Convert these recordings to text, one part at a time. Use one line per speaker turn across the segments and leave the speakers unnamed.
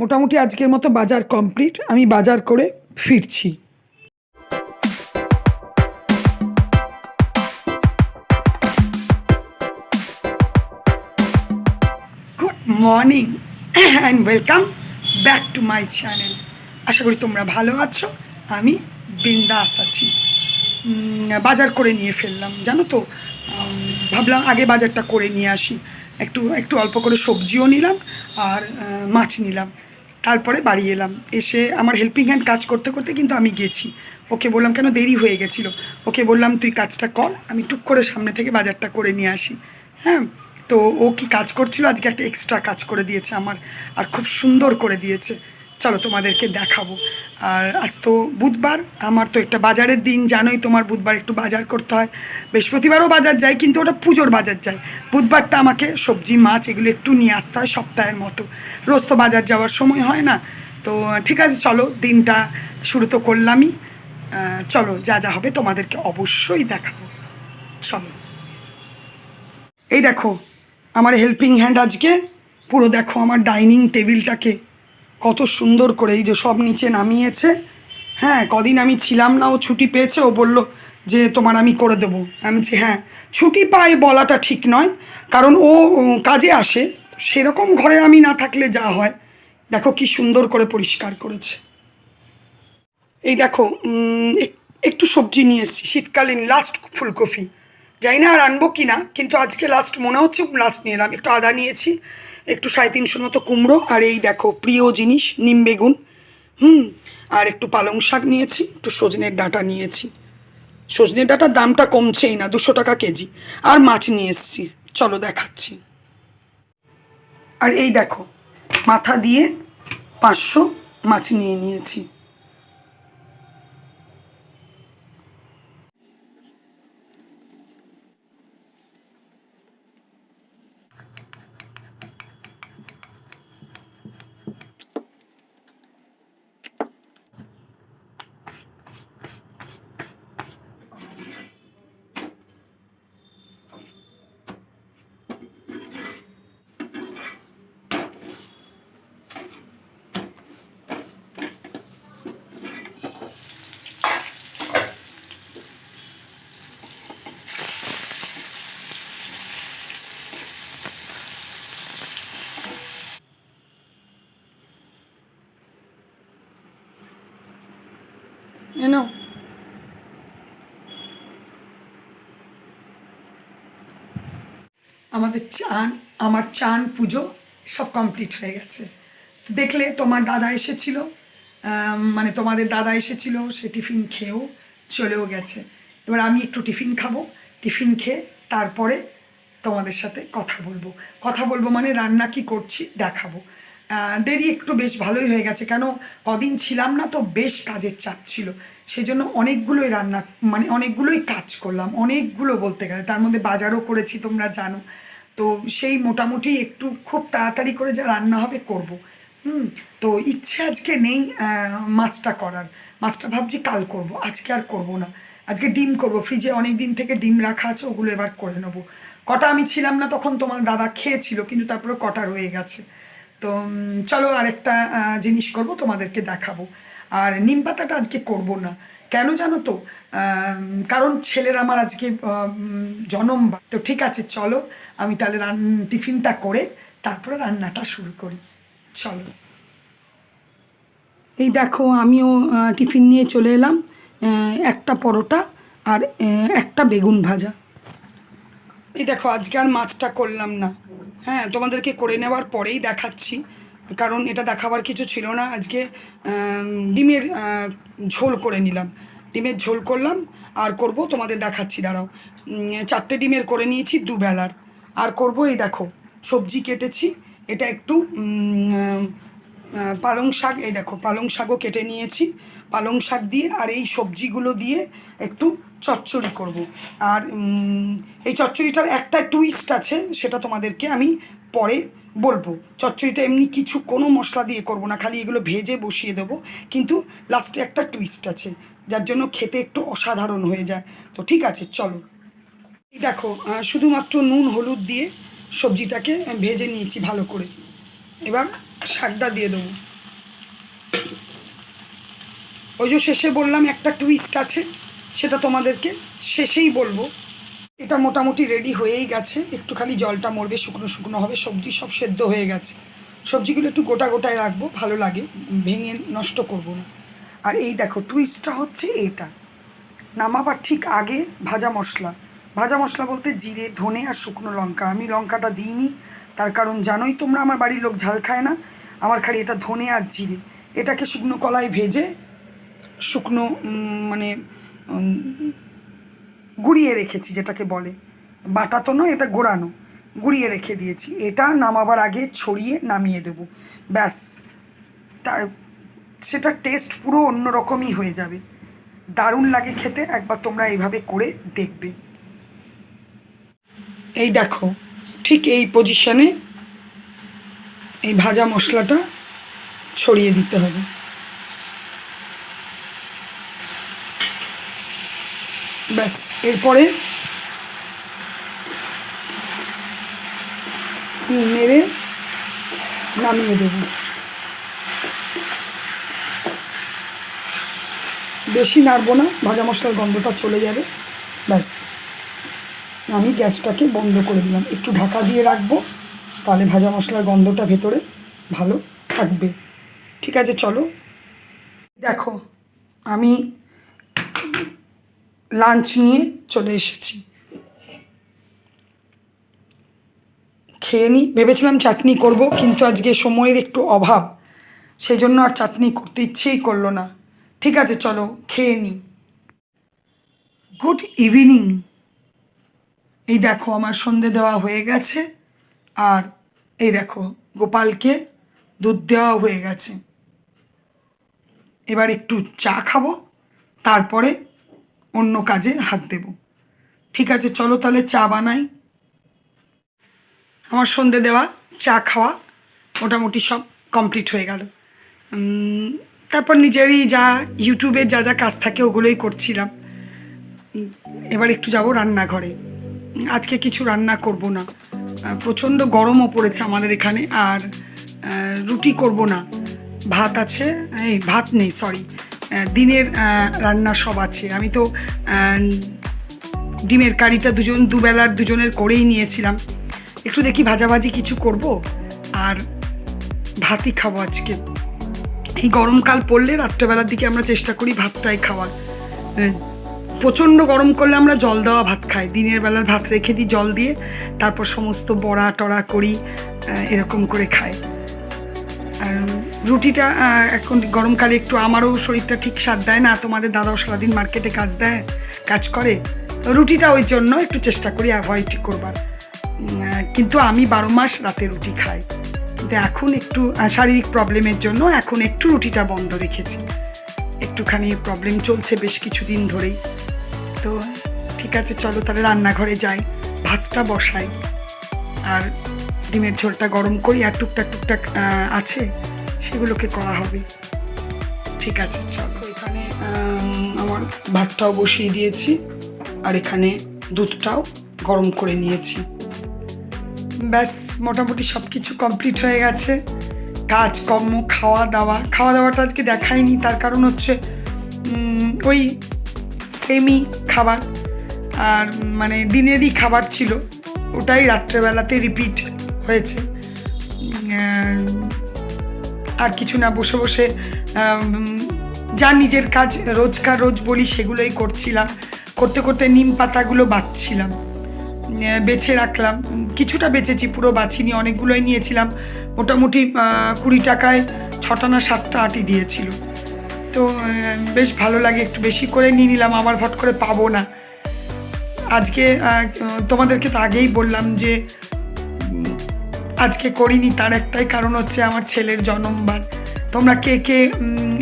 মোটামুটি আজকের মতো বাজার কমপ্লিট। আমি বাজার করে ফিরছি। Good morning and welcome back to my channel. আশা করি তোমরা ভালো আছো, আমি বিন্দাস আছি। বাজার করে নিয়ে ফেললাম, জানো তো। ভাবলাম আগে বাজারটা করে নিয়ে আসি, একটু একটু অল্প করে সবজিও নিলাম আর মাছ নিলাম। তারপরে বাড়ি এলাম, এসে আমার হেল্পিং হ্যান্ড কাজ করতে করতে কিন্তু আমি গেছি। ওকে বললাম, কেন দেরি হয়ে গেছিলো, ওকে বললাম তুই কাজটা কর, আমি টুক করে সামনে থেকে বাজারটা করে নিয়ে আসি। হ্যাঁ, তো ও কি কাজ করছিল, আজকে একটা এক্সট্রা কাজ করে দিয়েছে আমার, আর খুব সুন্দর করে দিয়েছে। চলো তোমাদেরকে দেখাবো। আর আজ তো বুধবার, আমার তো একটা বাজারের দিন, জানোই তোমার বুধবার একটু বাজার করতে হয়। বৃহস্পতিবারও বাজার যাই, কিন্তু ওটা পুজোর বাজার যাই। বুধবারটা আমাকে সবজি মাছ এগুলো একটু নিয়ে আসতে হয় সপ্তাহের মতো, রোজ তো বাজার যাওয়ার সময় হয় না। তো ঠিক আছে, চলো দিনটা শুরু তো করলামই। চলো যা যা হবে তোমাদেরকে অবশ্যই দেখাবো। চলো, এই দেখো আমার হেল্পিং হ্যান্ড আজকে পুরো দেখো আমার ডাইনিং টেবিলটাকে কত সুন্দর করে এই যে সব নিচে নামিয়েছে। হ্যাঁ, কদিন আমি ছিলাম না, ও ছুটি পেয়েছে, ও বলল যে তোমার আমি করে দেবো। আমি বলছি হ্যাঁ, ছুটি পায় বলাটা ঠিক নয়, কারণ ও কাজে আসে, সেরকম ঘরে আমি না থাকলে যা হয়। দেখো কি সুন্দর করে পরিষ্কার করেছে। এই দেখো একটু সবজি নিয়ে এসেছি, শীতকালীন লাস্ট ফুলকপি। জানি না আর আনবো কি না, কিন্তু আজকে লাস্ট মনে হচ্ছে, লাস্ট নিয়ে এলাম। একটু আদা নিয়েছি, একটু 350 মতো কুমড়ো, আর এই দেখো প্রিয় জিনিস নিম বেগুন, আর একটু পালং শাক নিয়েছি, একটু সজনের ডাঁটা নিয়েছি। সজনের ডাঁটার দামটা কমছেই না, 200 টাকা কেজি। আর মাছ নিয়ে এসেছি, চলো দেখাচ্ছি। আর এই দেখো মাথা দিয়ে 500 মাছ নিয়ে নিয়েছি। এনো আমার চান পুজো সব কমপ্লিট হয়ে গেছে। দেখলে তোমার দাদা এসেছিল, মানে তোমাদের দাদা এসেছিল, সে টিফিন খেয়েও চলেও গেছে। এবার আমি একটু টিফিন খাবো, টিফিন খেয়ে তারপরে তোমাদের সাথে কথা বলবো মানে রান্না কি করছি দেখাবো। দেরি একটু বেশ ভালোই হয়ে গেছে, কেন কদিন ছিলাম না তো, বেশ কাজের চাপ ছিল, সেই জন্য অনেকগুলোই রান্না, মানে অনেকগুলোই কাজ করলাম, অনেকগুলো বলতে গেলে, তার মধ্যে বাজারও করেছি তোমরা জানো। তো সেই মোটামুটি একটু খুব তাড়াতাড়ি করে যা রান্না হবে করব। তো ইচ্ছে আজকে নেই মাছটা করার, মাছটা ভাবছি কাল করব, আজকে আর করব না। আজকে ডিম করব, ফ্রিজে অনেক দিন থেকে ডিম রাখা আছে, ওগুলো এবার করে নেবো। কটা আমি ছিলাম না তখন তোমার দাদা খেয়েছিল, কিন্তু তারপরে কটা রয়ে গেছে। তো চলো আরেকটা জিনিস করব, তোমাদেরকে দেখাবো। আর নিম পাতাটা আজকে করব না, কেন জানো তো, কারণ ছেলের আমার আজকে জনম। তো ঠিক আছে, চলো আমি তাহলে টিফিনটা করে তারপরে রান্নাটা শুরু করি। চলো, এই দেখো আমিও টিফিন নিয়ে চলে এলাম, একটা পরোটা আর একটা বেগুন ভাজা। এই দেখো আজকে আর মাছটা করলাম না, হ্যাঁ তোমাদেরকে করে নেওয়ার পরেই দেখাচ্ছি, কারণ এটা দেখাবার কিছু ছিল না। আজকে ডিমের ঝোল করে নিলাম, ডিমের ঝোল করলাম, আর করব তোমাদের দেখাচ্ছি, দাঁড়াও। 4টে ডিমের করে নিয়েছি দুবেলার, আর করব এই দেখো সবজি কেটেছি, এটা একটু পালং শাক, এই দেখো পালং শাকও কেটে নিয়েছি, পালং শাক দিয়ে আর এই সবজিগুলো দিয়ে একটু চচ্চড়ি করব। আর এই চচ্চড়িটার একটা টুইস্ট আছে, সেটা তোমাদেরকে আমি পরে বলবো। চচ্চড়িটা এমনি কিছু কোনো মশলা দিয়ে করব না, খালি এগুলো ভেজে বসিয়ে দেবো, কিন্তু লাস্টে একটা টুইস্ট আছে, যার জন্য খেতে একটু অসাধারণ হয়ে যায়। তো ঠিক আছে চলো, এই দেখো শুধুমাত্র নুন হলুদ দিয়ে সবজিটাকে ভেজে নিয়েছি ভালো করে। এবার শাকটা দিয়ে দেবো। ওই যে শেষে বললাম একটা টুইস্ট আছে, সেটা তোমাদেরকে শেষেই বলবো। এটা মোটামুটি রেডি হয়েই গেছে, একটু খালি জলটা মরবে, শুকনো শুকনো হবে। সবজি সব সেদ্ধ হয়ে গেছে, সবজিগুলো একটু গোটা গোটায় রাখবো, ভালো লাগে, ভেঙে নষ্ট করবো না। আর এই দেখো টুইস্টটা হচ্ছে এটা, নামাবার ঠিক আগে ভাজা মশলা। ভাজা মশলা বলতে জিরে, ধনে আর শুকনো লঙ্কা। আমি লঙ্কাটা দিইনি, তার কারণ জানোই তোমরা আমার বাড়ির লোক ঝাল খায় না। আমার খালি এটা ধনে আর জিরে, এটাকে শুকনো কলায় ভেজে শুকনো মানে গুঁড়িয়ে রেখেছি, যেটাকে বলে বাটা তো নয়, এটা গোড়ানো, গুঁড়িয়ে রেখে দিয়েছি। এটা নামাবার আগে ছড়িয়ে নামিয়ে দেবো, ব্যাস। তা সেটা টেস্ট পুরো অন্যরকমই হয়ে যাবে, দারুণ লাগে খেতে। একবার তোমরা এইভাবে করে দেখবে। এই দেখো ঠিক এই পজিশনে এই ভাজা মশলাটা ছড়িয়ে দিতে হবে। ব্যাস, এরপরে নেড়ে নামিয়ে দেব। বেশি নাড়বো না, ভাজা মশলার গন্ধটা চলে যাবে। ব্যাস, আমি গ্যাসটাকে বন্ধ করে দিলাম, একটু ঢাকা দিয়ে রাখবো, তাহলে ভাজা মশলার গন্ধটা ভেতরে ভালো থাকবে। ঠিক আছে, চলো। দেখো আমি লাঞ্চ নিয়ে চলে এসেছি, খেয়ে নিই। ভেবেছিলাম চাটনি করব, কিন্তু আজকে সময়ের একটু অভাব, সেই জন্য আর চাটনি করতে ইচ্ছেই করলো না। ঠিক আছে, চলো খেয়ে নিই। Good evening. এই দেখো আমার সন্ধে দেওয়া হয়ে গেছে, আর এই দেখো গোপালকে দুধ দেওয়া হয়ে গেছে। এবার একটু চা খাবো, তারপরে অন্য কাজে হাত দেব। ঠিক আছে, চলো তাহলে চা বানাই। আমার সন্ধে দেওয়া, চা খাওয়া মোটামুটি সব কমপ্লিট হয়ে গেল। তারপর নিজেরই যা ইউটিউবে যা যা কাজ থাকে ওগুলোই করছিলাম। এবার একটু যাব রান্নাঘরে। আজকে কিছু রান্না করব না, প্রচণ্ড গরমও পড়েছে আমাদের এখানে। আর রুটি করব না, ভাত আছে, এই ভাত নেই, সরি, দিনের রান্না সব আছে। আমি তো ডিমের কারিটা দুবেলার দুজনের করেই নিয়েছিলাম। একটু দেখি ভাজাভাজি কিছু করব, আর ভাতই খাবো আজকে। এই গরমকাল পড়লে রাত্রেবেলার দিকে আমরা চেষ্টা করি ভাতটাই খাওয়ার। প্রচণ্ড গরম করলে আমরা জল দেওয়া ভাত খাই, দিনের বেলার ভাত রেখে দিই জল দিয়ে, তারপর সমস্ত বড়া টড়া করি, এরকম করে খাই। আর রুটিটা এখন গরমকালে একটু আমারও শরীরটা ঠিক সাথ দেয় না, তোমাদের দাদাও সারাদিন মার্কেটে কাজ করে, রুটিটা ওই জন্য একটু চেষ্টা করি অ্যাভয়েড করবার। কিন্তু আমি 12 মাস রাতে রুটি খাই, কিন্তু এখন একটু শারীরিক প্রবলেমের জন্য এখন একটু রুটিটা বন্ধ রেখেছি। একটুখানি প্রবলেম চলছে বেশ কিছুদিন ধরেই। তো ঠিক আছে, চলো তাহলে রান্নাঘরে যাই, ভাতটা বসাই, আর ডিমের ঝোলটা গরম করি, আর টুকটাক আছে সেগুলোকে করা হবে। ঠিক আছে, চলো। এখানে আমার ভাতটাও বসিয়ে দিয়েছি, আর এখানে দুধটাও গরম করে নিয়েছি। ব্যাস, মোটামুটি সব কিছু কমপ্লিট হয়ে গেছে। কাজকর্ম, খাওয়া দাওয়াটা আজকে দেখাইনি, তার কারণ হচ্ছে ওই সেমই খাবার, আর মানে দিনেরই খাবার ছিল, ওটাই রাত্রেবেলাতে রিপিট হয়েছে। আর কিছু না, বসে বসে যা নিজের কাজ রোজ বলি সেগুলোই করছিলাম। করতে করতে নিম পাতাগুলো বাছছিলাম, বেছে রাখলাম, কিছুটা বেচেছি, পুরো বাছিনি, অনেকগুলোই নিয়েছিলাম। মোটামুটি 20 টাকায় 6টা না 7টা আটি দিয়েছিল। তো বেশ ভালো লাগে, একটু বেশি করে নিয়ে নিলাম, আবার ভট করে পাবো না। আজকে তোমাদেরকে তো আগেই বললাম যে আজকে করিনি, তার একটাই কারণ হচ্ছে আমার ছেলের জন্মবার। তোমরা কে কে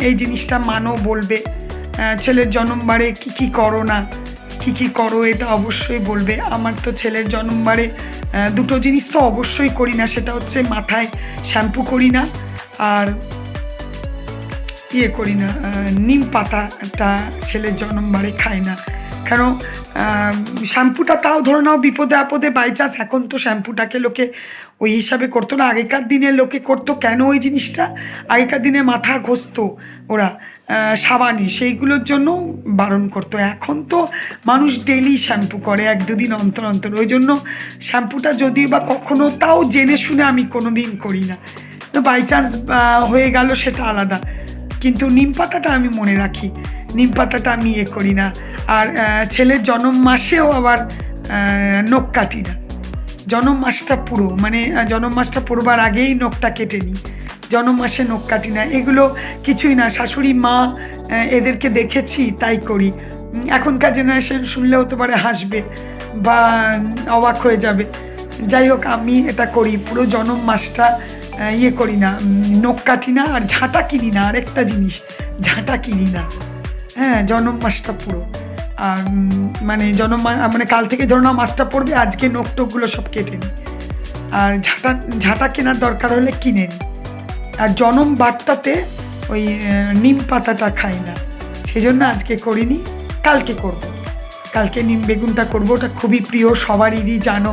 এই জিনিসটা মানো বলবে, ছেলের জন্মবারে কী করো না, কী করো, এটা অবশ্যই বলবে। আমার তো ছেলের জন্মবারে দুটো জিনিস তো অবশ্যই করি না, সেটা হচ্ছে মাথায় শ্যাম্পু করি না, আর করি না, নিম পাতাটা ছেলের জন্মবারে খাই না, কেন শ্যাম্পুটা তাও ধরে নাও বিপদে আপদে বাই চান্স, এখন তো শ্যাম্পুটাকে লোকে ওই হিসাবে করতো না, আগেকার দিনে লোকে করতো কেন ওই জিনিসটা, আগেকার দিনে মাথা ঘষতো ওরা সাবানে, সেইগুলোর জন্য বারণ করতো। এখন তো মানুষ ডেলি শ্যাম্পু করে, 1-2 দিন অন্তর অন্তর, ওই জন্য শ্যাম্পুটা যদি বা কখনো তাও জেনে শুনে আমি কোনো দিন করি না, তো বাই চান্স হয়ে গেল সেটা আলাদা, কিন্তু নিম পাতাটা আমি মনে রাখি, নিম পাতাটা আমি করি না। আর ছেলের জন্ম মাসেও আবার নখ কাটি না, জন্ম মাসটা পুরো মানে জন্ম মাসটা পড়বার আগেই নখটা কেটে নিই, জন্ম মাসে নখ কাটি না, এগুলো কিছুই না, শাশুড়ি মা এদেরকে দেখেছি তাই করি। এখনকার জেনারেশন শুনলেও তো পারে হাসবে বা অবাক হয়ে যাবে, যাই হোক আমি এটা করি, পুরো জন্ম মাসটা করি না, নখ কাটি না, আর ঝাঁটা কিনি না, আরেকটা জিনিস ঝাঁটা কিনি না, হ্যাঁ জন্ম মাসটা পুরো। আর মানে মানে কাল থেকে ধরো না মাসটা পড়বে, আজকে নখ টোকগুলো সব কেটে নিই, আর ঝাঁটা কেনার দরকার হলে কিনে নিই। আর জনম বারটাতে ওই নিম পাতাটা খাই না, সেই জন্য আজকে করিনি, কালকে করব, কালকে নিম বেগুনটা করবো, ওটা খুবই প্রিয় সবারই, জানো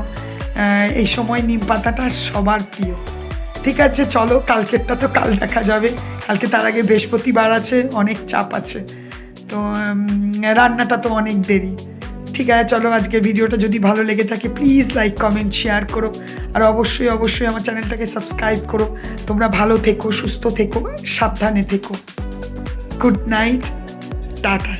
এই সময় নিম পাতাটা সবার প্রিয়। ঠিক আছে চলো, কালকেরটা তো কাল দেখা যাবে, কালকে তার আগে বৃহস্পতিবার আছে, অনেক চাপ আছে, তো রান্নাটা তো অনেক দেরি। ঠিক আছে চলো, আজকের ভিডিওটা যদি ভালো লেগে থাকে প্লিজ লাইক কমেন্ট শেয়ার করো, আর অবশ্যই অবশ্যই আমার চ্যানেলটাকে সাবস্ক্রাইব করো। তোমরা ভালো থেকো, সুস্থ থেকো, সাবধানে থেকো। Good night, tata.